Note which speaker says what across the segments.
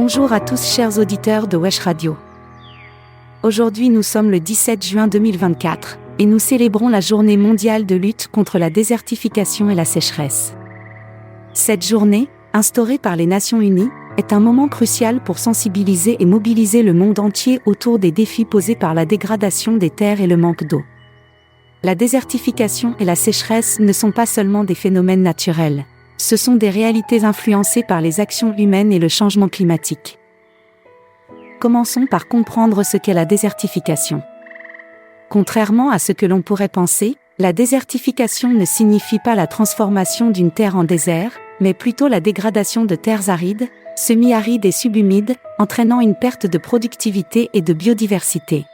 Speaker 1: Bonjour à tous chers auditeurs de Wesh Radio. Aujourd'hui nous sommes le 17 juin 2024, et nous célébrons la journée mondiale de lutte contre la désertification et la sécheresse. Cette journée, instaurée par les Nations Unies, est un moment crucial pour sensibiliser et mobiliser le monde entier autour des défis posés par la dégradation des terres et le manque d'eau. La désertification et la sécheresse ne sont pas seulement des phénomènes naturels. Ce sont des réalités influencées par les actions humaines et le changement climatique. Commençons par comprendre ce qu'est la désertification. Contrairement à ce que l'on pourrait penser, la désertification ne signifie pas la transformation d'une terre en désert, mais plutôt la dégradation de terres arides, semi-arides et subhumides, entraînant une perte de productivité et de biodiversité.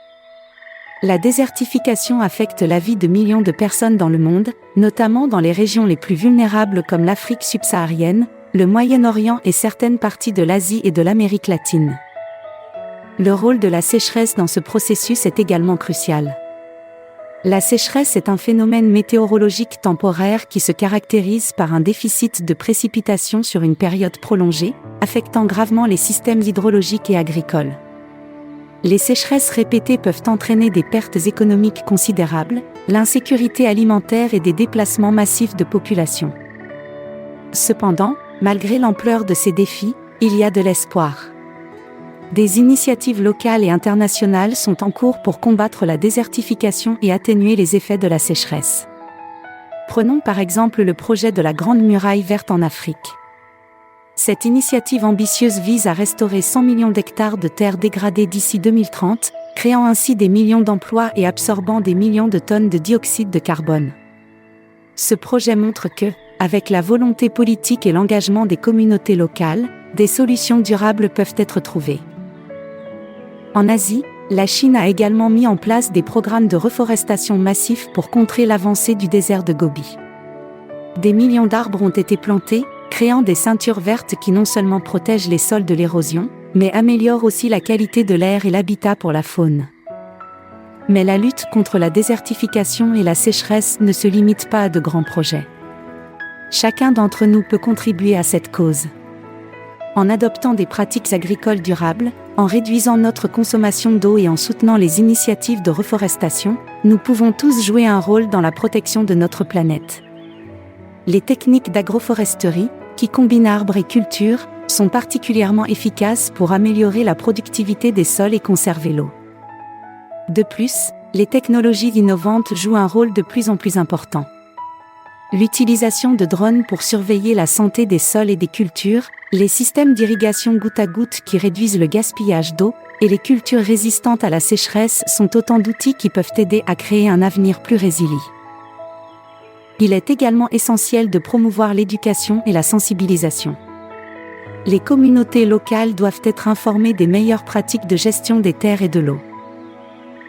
Speaker 1: La désertification affecte la vie de millions de personnes dans le monde, notamment dans les régions les plus vulnérables comme l'Afrique subsaharienne, le Moyen-Orient et certaines parties de l'Asie et de l'Amérique latine. Le rôle de la sécheresse dans ce processus est également crucial. La sécheresse est un phénomène météorologique temporaire qui se caractérise par un déficit de précipitations sur une période prolongée, affectant gravement les systèmes hydrologiques et agricoles. Les sécheresses répétées peuvent entraîner des pertes économiques considérables, l'insécurité alimentaire et des déplacements massifs de population. Cependant, malgré l'ampleur de ces défis, il y a de l'espoir. Des initiatives locales et internationales sont en cours pour combattre la désertification et atténuer les effets de la sécheresse. Prenons par exemple le projet de la Grande Muraille verte en Afrique. Cette initiative ambitieuse vise à restaurer 100 millions d'hectares de terres dégradées d'ici 2030, créant ainsi des millions d'emplois et absorbant des millions de tonnes de dioxyde de carbone. Ce projet montre que, avec la volonté politique et l'engagement des communautés locales, des solutions durables peuvent être trouvées. En Asie, la Chine a également mis en place des programmes de reforestation massifs pour contrer l'avancée du désert de Gobi. Des millions d'arbres ont été plantés, créant des ceintures vertes qui non seulement protègent les sols de l'érosion, mais améliorent aussi la qualité de l'air et l'habitat pour la faune. Mais la lutte contre la désertification et la sécheresse ne se limite pas à de grands projets. Chacun d'entre nous peut contribuer à cette cause. En adoptant des pratiques agricoles durables, en réduisant notre consommation d'eau et en soutenant les initiatives de reforestation, nous pouvons tous jouer un rôle dans la protection de notre planète. Les techniques d'agroforesterie, qui combinent arbres et cultures, sont particulièrement efficaces pour améliorer la productivité des sols et conserver l'eau. De plus, les technologies innovantes jouent un rôle de plus en plus important. L'utilisation de drones pour surveiller la santé des sols et des cultures, les systèmes d'irrigation goutte à goutte qui réduisent le gaspillage d'eau, et les cultures résistantes à la sécheresse sont autant d'outils qui peuvent aider à créer un avenir plus résilient. Il est également essentiel de promouvoir l'éducation et la sensibilisation. Les communautés locales doivent être informées des meilleures pratiques de gestion des terres et de l'eau.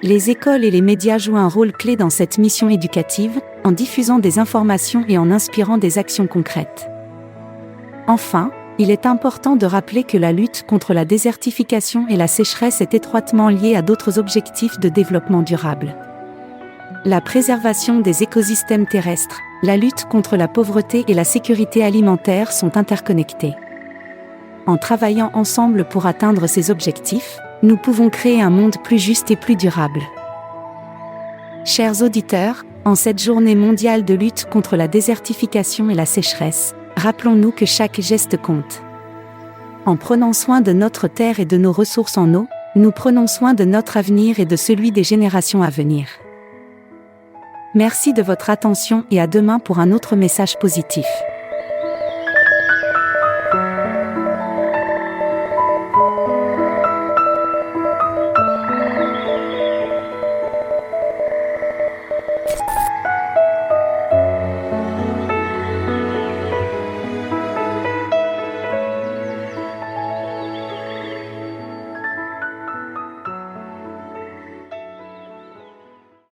Speaker 1: Les écoles et les médias jouent un rôle clé dans cette mission éducative, en diffusant des informations et en inspirant des actions concrètes. Enfin, il est important de rappeler que la lutte contre la désertification et la sécheresse est étroitement liée à d'autres objectifs de développement durable. La préservation des écosystèmes terrestres, la lutte contre la pauvreté et la sécurité alimentaire sont interconnectées. En travaillant ensemble pour atteindre ces objectifs, nous pouvons créer un monde plus juste et plus durable. Chers auditeurs, en cette journée mondiale de lutte contre la désertification et la sécheresse, rappelons-nous que chaque geste compte. En prenant soin de notre terre et de nos ressources en eau, nous prenons soin de notre avenir et de celui des générations à venir. Merci de votre attention et à demain pour un autre message positif.